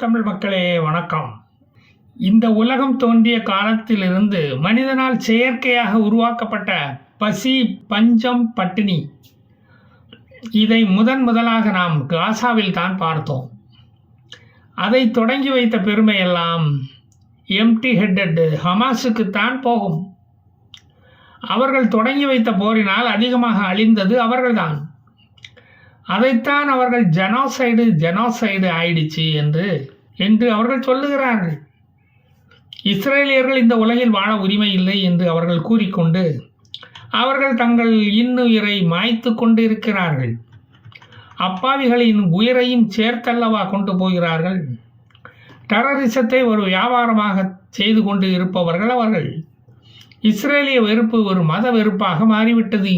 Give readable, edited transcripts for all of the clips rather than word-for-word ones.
தமிழ் மக்களே வணக்கம். இந்த உலகம் தோன்றிய காலத்திலிருந்து மனிதனால் செயற்கையாக உருவாக்கப்பட்ட பசி, பஞ்சம், பட்டினி இதை முதலாக நாம் காசாவில் தான் பார்த்தோம். அதை தொடங்கி வைத்த பெருமையெல்லாம் எம்டி ஹெட்டட் ஹமாஸுக்குத்தான் போகும். அவர்கள் தொடங்கி வைத்த போரினால் அதிகமாக அழிந்தது அவர்கள்தான். அதைத்தான் அவர்கள் ஜெனோசைடு ஆயிடுச்சு என்று அவர்கள் சொல்லுகிறார்கள். இஸ்ரேலியர்கள் இந்த உலகில் வாழ உரிமை இல்லை என்று அவர்கள் கூறிக்கொண்டு அவர்கள் தங்கள் இன்னுயிரை மாய்த்து கொண்டு இருக்கிறார்கள். அப்பாவிகளின் உயிரையும் சேர்த்தல்லவா கொண்டு போகிறார்கள். டெரரிசத்தை ஒரு வியாபாரமாக செய்து கொண்டு இருப்பவர்கள் அவர்கள். இஸ்ரேலிய வெறுப்பு ஒரு மத வெறுப்பாக மாறிவிட்டது.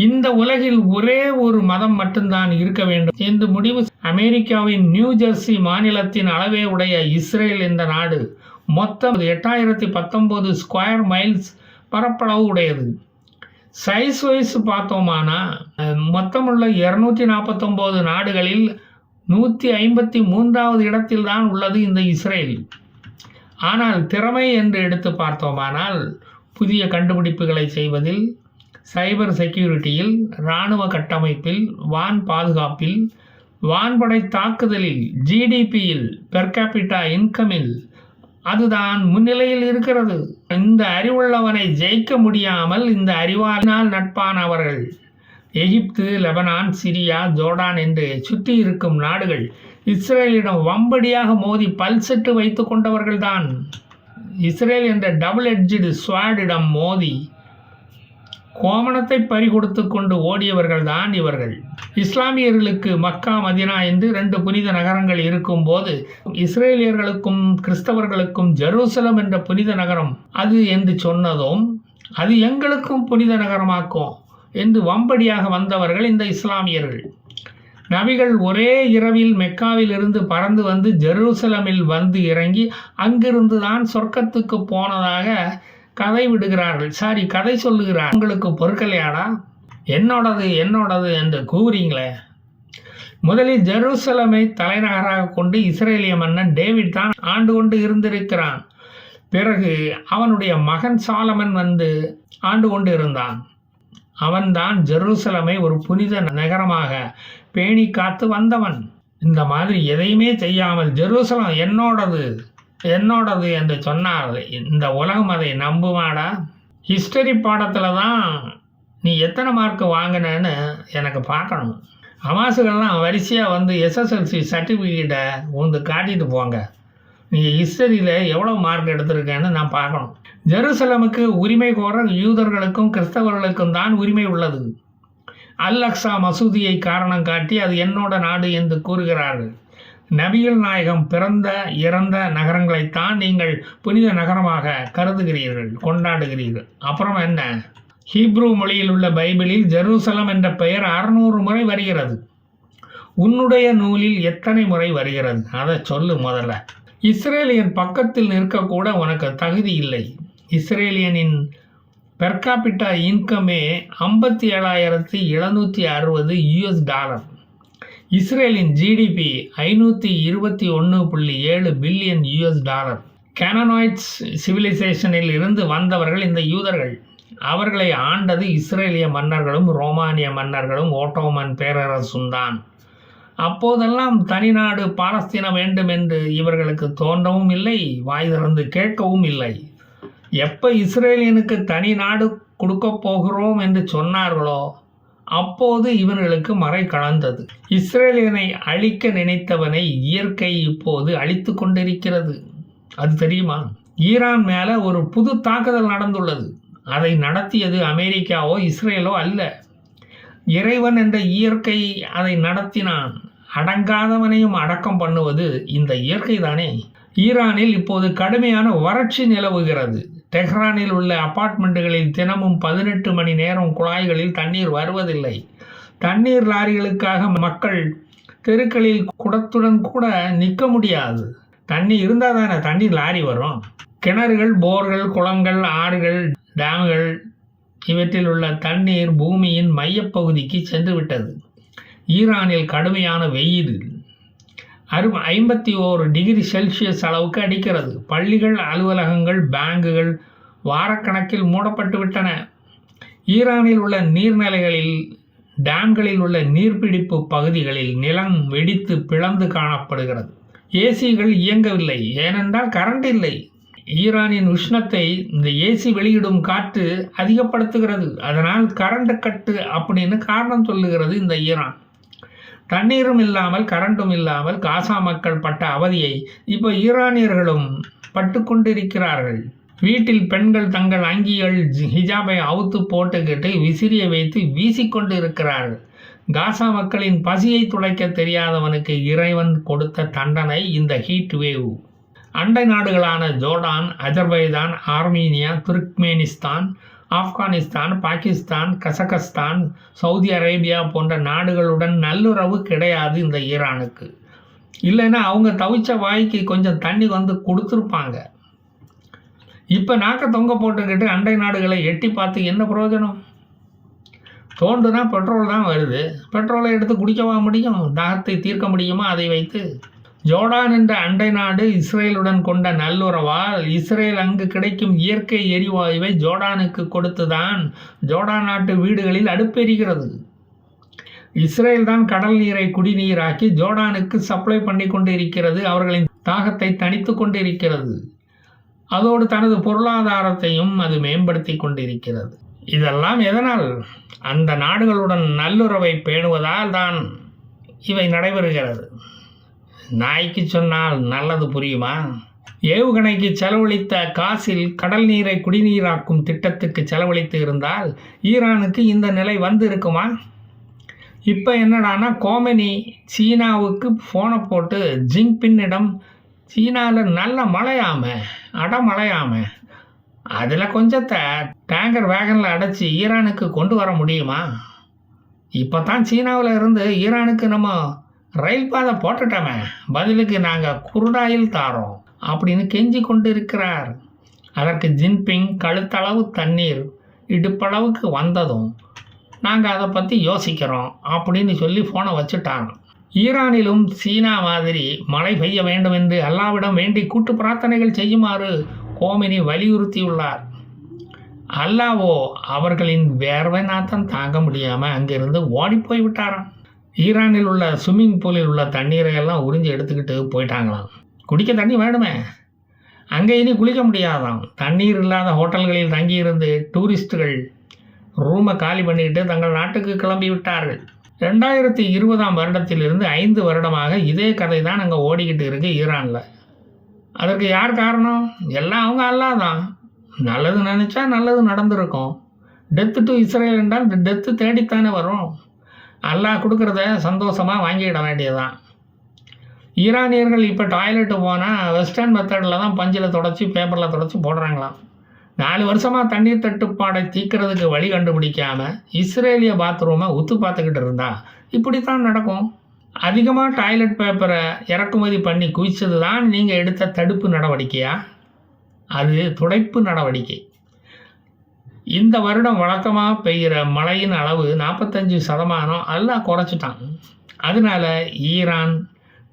இந்த உலகில் ஒரே ஒரு மதம் மட்டும்தான் இருக்க வேண்டும் என்று முடிவு. அமெரிக்காவின் நியூ ஜெர்சி மாநிலத்தின் அளவே உடைய இஸ்ரேல் என்ற நாடு மொத்தம் 8019 ஸ்கொயர் மைல்ஸ் பரப்பளவு உடையது. சைஸ் வைஸ் பார்த்தோமானா மொத்தமுள்ள 249 நாடுகளில் 153வது இடத்தில் தான் உள்ளது இந்த இஸ்ரேல். ஆனால் திறமை என்று எடுத்து பார்த்தோமானால் புதிய கண்டுபிடிப்புகளை செய்வதில், சைபர் செக்யூரிட்டியில், இராணுவ கட்டமைப்பில், வான் பாதுகாப்பில், வான்படை தாக்குதலில், ஜிடிபியில், பெர் கேபிட்டா இன்கமில் அதுதான் முன்னிலையில் இருக்கிறது. இந்த அறிவுள்ளவனை ஜெயிக்க முடியாமல் இந்த அறிவாளினால் நட்பான அவர்கள் எகிப்து, லெபனான், சிரியா, ஜோர்டான் என்று சுற்றி இருக்கும் நாடுகள் இஸ்ரேலிடம் வம்படியாக மோதி பல்செட்டு வைத்து கொண்டவர்கள்தான். இஸ்ரேல் என்ற டபுள் எட்ஜ்டு ஸ்வாடிடம் மோதி கோமணத்தை பறிகொடுத்து கொண்டு ஓடியவர்கள் தான் இவர்கள். இஸ்லாமியர்களுக்கு மக்கா, மதினா என்று 2 புனித நகரங்கள் இருக்கும் போது இஸ்ரேலியர்களுக்கும் கிறிஸ்தவர்களுக்கும் ஜெருசலம் என்ற புனித நகரம் அது என்று சொன்னதும் அது எங்களுக்கும் புனித நகரமாக்கும் என்று வம்படியாக வந்தவர்கள் இந்த இஸ்லாமியர்கள். நபிகள் ஒரே இரவில் மெக்காவில் இருந்து பறந்து வந்து ஜெருசலமில் வந்து இறங்கி அங்கிருந்து தான் சொர்க்கத்துக்கு போனதாக கதை விடுகிறார்கள். கதை சொல்லுகிறார். உங்களுக்கு பொறுக்கலையாடா? என்னோடது என்று கூறுறீங்களே. முதலில் ஜெருசலமை தலைநகராக கொண்டு இஸ்ரேலிய மன்னன் டேவிட் தான் ஆண்டு கொண்டு இருந்திருக்கிறான். பிறகு அவனுடைய மகன் சாலமன் வந்து ஆண்டு கொண்டு இருந்தான். அவன்தான் ஜெருசலமை ஒரு புனித நகரமாக பேணி காத்து வந்தவன். இந்த மாதிரி எதையுமே செய்யாமல் ஜெருசலம் என்னோடது என்று சொன்னால் இந்த உலகம் அதை நம்புமாடா? ஹிஸ்டரி பாடத்தில் தான் நீ எத்தனை மார்க் வாங்கினேன்னு எனக்கு பார்க்கணும். அமாசுகள்லாம் வரிசையாக வந்து எஸ்எஸ்எல்சி சர்டிஃபிகேட்டை வந்து காட்டிட்டு போங்க. நீங்கள் ஹிஸ்டரியில் எவ்வளோ மார்க் எடுத்திருக்கேன்னு நான் பார்க்கணும். ஜெருசலமுக்கு உரிமை கோர யூதர்களுக்கும் கிறிஸ்தவர்களுக்கும் தான் உரிமை உள்ளது. அல் அக்ஸா மசூதியை காரணம் காட்டி அது என்னோட நாடு என்று கூறுகிறார்கள். நபிகள் நாயகம் பிறந்த இறந்த நகரங்களைத்தான் நீங்கள் புனித நகரமாக கருதுகிறீர்கள், கொண்டாடுகிறீர்கள். அப்புறம் என்ன? ஹீப்ரு மொழியில் உள்ள பைபிளில் ஜெருசலம் என்ற பெயர் 600 முறை வருகிறது. உன்னுடைய நூலில் எத்தனை முறை வருகிறது? அதை சொல்லு முதல்ல. இஸ்ரேலியன் பக்கத்தில் நிற்கக்கூட உனக்கு தகுதி இல்லை. இஸ்ரேலியனின் பெர் கேபிட்டா இன்கமே $57,760. இஸ்ரேலின் ஜிடிபி $521.7 பில்லியன். கேனனாய்ட்ஸ் சிவிலைசேஷனில் இருந்து வந்தவர்கள் இந்த யூதர்கள். அவர்களை ஆண்டது இஸ்ரேலிய மன்னர்களும் ரோமானிய மன்னர்களும் ஓட்டோமன் பேரரசும் தான். அப்போதெல்லாம் தனிநாடு பாலஸ்தீன வேண்டும் என்று இவர்களுக்கு தோன்றவும் இல்லை, வாய் திறந்து கேட்கவும் இல்லை. எப்போ இஸ்ரேலியனுக்கு தனி நாடு கொடுக்க போகிறோம் என்று சொன்னார்களோ அப்போது இவர்களுக்கு மறை கலந்தது. இஸ்ரேலியனை அழிக்க நினைத்தவனை இயற்கை இப்போது அழித்து கொண்டிருக்கிறது. அது தெரியுமா? ஈரான் மேலே ஒரு புது தாக்குதல் நடந்துள்ளது. அதை நடத்தியது அமெரிக்காவோ இஸ்ரேலோ அல்ல, இறைவன் என்ற இயற்கை அதை நடத்தினான். அடங்காதவனையும் அடக்கம் பண்ணுவது இந்த இயற்கை தானே. ஈரானில் இப்போது கடுமையான வறட்சி நிலவுகிறது. டெஹ்ரானில் உள்ள அபார்ட்மெண்ட்டுகளில் தினமும் 18 மணி நேரம் குழாய்களில் தண்ணீர் வருவதில்லை. தண்ணீர் லாரிகளுக்காக மக்கள் தெருக்களில் குடத்துடன் கூட நிற்க முடியாது. தண்ணி இருந்தால் தானே தண்ணீர் லாரி வரும். கிணறுகள், போர்கள், குளங்கள், ஆறுகள், டேம்கள் இவற்றில் உள்ள தண்ணீர் பூமியின் மையப்பகுதிக்கு சென்று விட்டது. ஈரானில் கடுமையான வெயில். 51 டிகிரி செல்சியஸ் அளவுக்கு அடிக்கிறது. பள்ளிகள், அலுவலகங்கள், பேங்குகள் வாரக்கணக்கில் மூடப்பட்டு விட்டன. ஈரானில் உள்ள நீர்நிலைகளில், டேம்களில் உள்ள நீர்பிடிப்பு பகுதிகளில் நிலம் வெடித்து பிளந்து காணப்படுகிறது. ஏசிகள் இயங்கவில்லை, ஏனென்றால் கரண்ட் இல்லை. ஈரானின் உஷ்ணத்தை இந்த ஏசி வெளியிடும் காற்று அதிகப்படுத்துகிறது. அதனால் கரண்ட் கட்டு அப்படின்னு காரணம் சொல்லுகிறது இந்த ஈரான். தண்ணீரும் இல்லாமல் கரண்ட்டும் இல்லாமல் காசா மக்கள் பட்ட அவதியை இப்போ ஈரானியர்களும் பட்டு கொண்டிருக்கிறார்கள். வீட்டில் பெண்கள் தங்கள் அங்கிகள், ஹிஜாபை அவுத்து போட்டுக்கிட்டு விசிறியை வைத்து வீசிக்கொண்டு இருக்கிறார்கள். காசா மக்களின் பசியை துடைக்க தெரியாதவனுக்கு இறைவன் கொடுத்த தண்டனை இந்த ஹீட் வேவ். அண்டை நாடுகளான Jordan, Azerbaijan, Armenia, Turkmenistan, Afghanistan, Pakistan, Kazakhstan, Saudi Arabia போன்ற நாடுகளுடன் நல்லுறவு கிடையாது இந்த ஈரானுக்கு. இல்லைன்னா அவங்க தவிச்ச வாய்க்கு கொஞ்சம் தண்ணி வந்து கொடுத்துருப்பாங்க. இப்போ நாக்க தொங்க போட்டுக்கிட்டு அண்டை நாடுகளை எட்டி பார்த்து என்ன பிரயோஜனம்? தோண்டுனா பெட்ரோல் தான் வருது. பெட்ரோலை எடுத்து குடிக்கவா முடியும்? தாகத்தை தீர்க்க முடியுமா அதை வைத்து? ஜோர்டான் என்ற அண்டை நாடு இஸ்ரேலுடன் கொண்ட நல்லுறவால் இஸ்ரேல் அங்கு கிடைக்கும் இயற்கை எரிவாயுவை ஜோர்டானுக்கு கொடுத்துதான் ஜோர்டான் நாட்டு வீடுகளில் அடுப்பெரிகிறது. இஸ்ரேல் தான் கடல் நீரை குடிநீராக்கி ஜோர்டானுக்கு சப்ளை பண்ணி கொண்டு இருக்கிறது. அவர்களின் தாகத்தை தணித்து கொண்டிருக்கிறது. அதோடு தனது பொருளாதாரத்தையும் அது மேம்படுத்தி கொண்டிருக்கிறது. இதெல்லாம் எதனால்? அந்த நாடுகளுடன் நல்லுறவை பேணுவதால் தான் இவை நடைபெறுகிறது. நாய்க்கு சொன்னால் நல்லது புரியுமா? ஏவுகணைக்கு செலவழித்த காசில் கடல் நீரை குடிநீராக்கும் திட்டத்துக்கு செலவழித்து இருந்தால் ஈரானுக்கு இந்த நிலை வந்து இருக்குமா? இப்போ என்னடானா கோமெனி சீனாவுக்கு ஃபோனை போட்டு ஜிங்பின்னிடம் சீனாவில் நல்ல மழையாம அதில் கொஞ்சத்தை டேங்கர் வேகனில் அடைச்சி ஈரானுக்கு கொண்டு வர முடியுமா? இப்போ தான் சீனாவில் இருந்து ஈரானுக்கு நம்ம ரயில் பாதை போட்டுட்டோமே, பதிலுக்கு நாங்கள் குருடாயில் தாரோம் அப்படின்னு கெஞ்சி கொண்டு இருக்கிறார். அதற்கு ஜின்பிங் கழுத்தளவு தண்ணீர் இடுப்பளவுக்கு வந்ததும் நாங்கள் அதை பற்றி யோசிக்கிறோம் அப்படின்னு சொல்லி ஃபோனை வச்சுட்டாங்க. ஈரானிலும் சீனா மாதிரி மழை பெய்ய வேண்டும் என்று அல்லாவிடம் வேண்டி கூட்டு பிரார்த்தனைகள் செய்யுமாறு கோமெனி வலியுறுத்தியுள்ளார். அல்லாவோ அவர்களின் வேர்வை நாத்தம் தாங்க முடியாமல் அங்கிருந்து ஓடி போய் விட்டாராம். ஈரானில் உள்ள ஸ்விம்மிங் பூலில் உள்ள தண்ணீரை எல்லாம் உறிஞ்சி எடுத்துக்கிட்டு போயிட்டாங்களாம். குடிக்க தண்ணி வேணுமே, அங்கே இனி குளிக்க முடியாதாம். தண்ணீர் இல்லாத ஹோட்டல்களில் தங்கியிருந்து டூரிஸ்டுகள் ரூமை காலி பண்ணிட்டு தங்கள் நாட்டுக்கு கிளம்பி விட்டார்கள். 2020 வருடத்திலிருந்து 5 வருடமாக இதே கதை தான் அங்கே ஓடிக்கிட்டு இருக்கு ஈரானில். அதற்கு யார் காரணம்? எல்லாம் அவங்க அல்லாஹ் தான். நல்லது நினச்சா நல்லது நடந்திருக்கும். டெத்து டு இஸ்ரேல் என்றால் டெத்து தேடித்தானே வரும். அல்லாஹ் கொடுக்குறத சந்தோஷமாக வாங்கிட வேண்டியதுதான். ஈரானியர்கள் இப்போ டாய்லெட்டு போனால் வெஸ்டர்ன் மெத்தடில் தான் பஞ்சில் தொடச்சி பேப்பரில் தொடச்சி போடுறாங்களாம். 4 வருஷமாக தண்ணீர் தட்டுப்பாடை தீர்க்கிறதுக்கு வழி கண்டுபிடிக்காமல் இஸ்ரேலிய பாத்ரூமை உத்து பார்த்துக்கிட்டு இருந்தா இப்படி தான் நடக்கும். அதிகமாக டாய்லெட் பேப்பரை இறக்குமதி பண்ணி குவிச்சது தான் நீங்கள் எடுத்த தடுப்பு நடவடிக்கையா? அது துடைப்பு நடவடிக்கை. இந்த வருடம் வழக்கமாக பெய்கிற மழையின் அளவு 45% அல்லாஹ் குறைச்சிட்டான். அதனால ஈரான்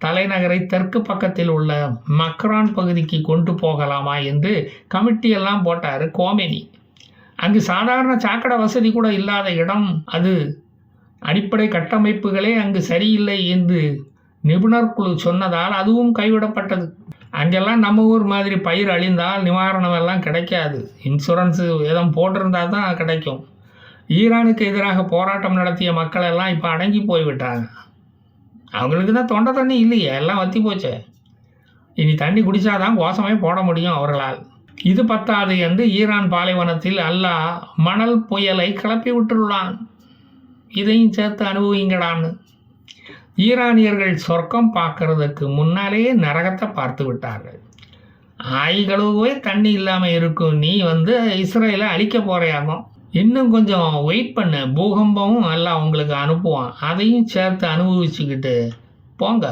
தலைநகரை தெற்கு பக்கத்தில் உள்ள மக்ரான் பகுதிக்கு கொண்டு போகலாமா என்று கமிட்டியெல்லாம் போட்டார் கோமெனி. அங்கு சாதாரண சாக்கடை வசதி கூட இல்லாத இடம் அது. அடிப்படை கட்டமைப்புகளே அங்கு சரியில்லை என்று நிபுணர் குழு சொன்னதால் அதுவும் கைவிடப்பட்டது. அங்கெல்லாம் நம்ம ஊர் மாதிரி பயிர் அழிந்தால் நிவாரணம் எல்லாம் கிடைக்காது. இன்சூரன்ஸு எதுவும் போட்டிருந்தால் தான் கிடைக்கும். ஈரானுக்கு எதிராக போராட்டம் நடத்திய மக்கள் எல்லாம் இப்போ அடங்கி போய்விட்டாங்க. அவங்களுக்கு தான் தொண்டை தண்ணி இல்லையே, எல்லாம் வற்றி போச்சு. இனி தண்ணி குடித்தாதான் கோசமே போட முடியும் அவர்களால். இது பத்தாது என்று ஈரான் பாலைவனத்தில் அல்லாஹ் மணல் புயலை கிளப்பி விட்டுள்ளான். இதையும் சேர்த்து அனுபவிங்கடான்னு. ஈரானியர்கள் சொர்க்கம் பார்க்கறதுக்கு முன்னாலேயே நரகத்தை பார்த்து விட்டார்கள். ஆய்களுவே தண்ணி இல்லாமல் இருக்கும். நீ இஸ்ரேலை அழிக்க போறையாகும். இன்னும் கொஞ்சம் வெயிட் பண்ணு, பூகம்பமும் எல்லாம் உங்களுக்கு அனுப்புவான். அதையும் சேர்த்து அனுபவிச்சுக்கிட்டு போங்க.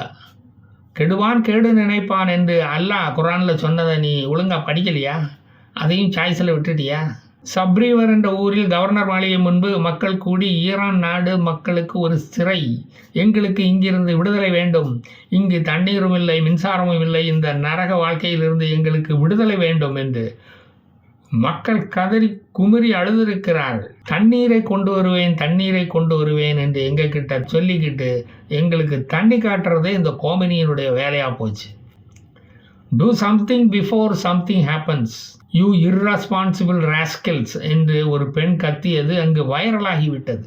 கெடுவான் கேடு நினைப்பான் என்று அல்லாஹ் குரானில் சொன்னதை நீ ஒழுங்காக படிக்கலையா? அதையும் சாய்ஸில் விட்டுட்டியா? சப்ரீவர் என்ற ஊரில் கவர்னர் மாளிகை முன்பு மக்கள் கூடி, ஈரான் நாடு மக்களுக்கு ஒரு சிறை, எங்களுக்கு இங்கிருந்து விடுதலை வேண்டும், இங்கு தண்ணீரும் இல்லை, மின்சாரமும் இல்லை, இந்த நரக வாழ்க்கையிலிருந்து எங்களுக்கு விடுதலை வேண்டும் என்று மக்கள் கதறி குமரி அழுதிருக்கிறார்கள். தண்ணீரை கொண்டு வருவேன், தண்ணீரை கொண்டு வருவேன் என்று எங்ககிட்ட சொல்லிக்கிட்டு எங்களுக்கு தண்ணி காட்டுறதே இந்த கோமினியினுடைய வேலையாக போச்சு. Do something before something happens, you irresponsible rascals என்று ஒரு பெண் கத்தியது அங்கு வைரலாகிவிட்டது.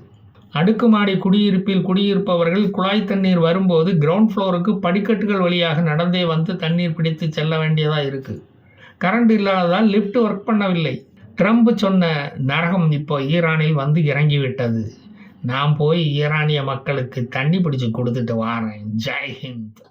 அடுக்குமாடி குடியிருப்பில் குடியிருப்பவர்கள் குழாய் தண்ணீர் வரும்போது கிரவுண்ட் ஃப்ளோருக்கு படிக்கட்டுகள் வழியாக நடந்தே வந்து தண்ணீர் பிடித்து செல்ல வேண்டியதாக இருக்குது. கரண்ட் இல்லாததால் லிஃப்ட் ஒர்க் பண்ணவில்லை. ட்ரம்ப் சொன்ன நரகம் இப்போ ஈரானில் வந்து இறங்கிவிட்டது. நான் போய் ஈரானிய மக்களுக்கு தண்ணி பிடிச்சி கொடுத்துட்டு வாரேன். ஜெய் ஹிந்த்.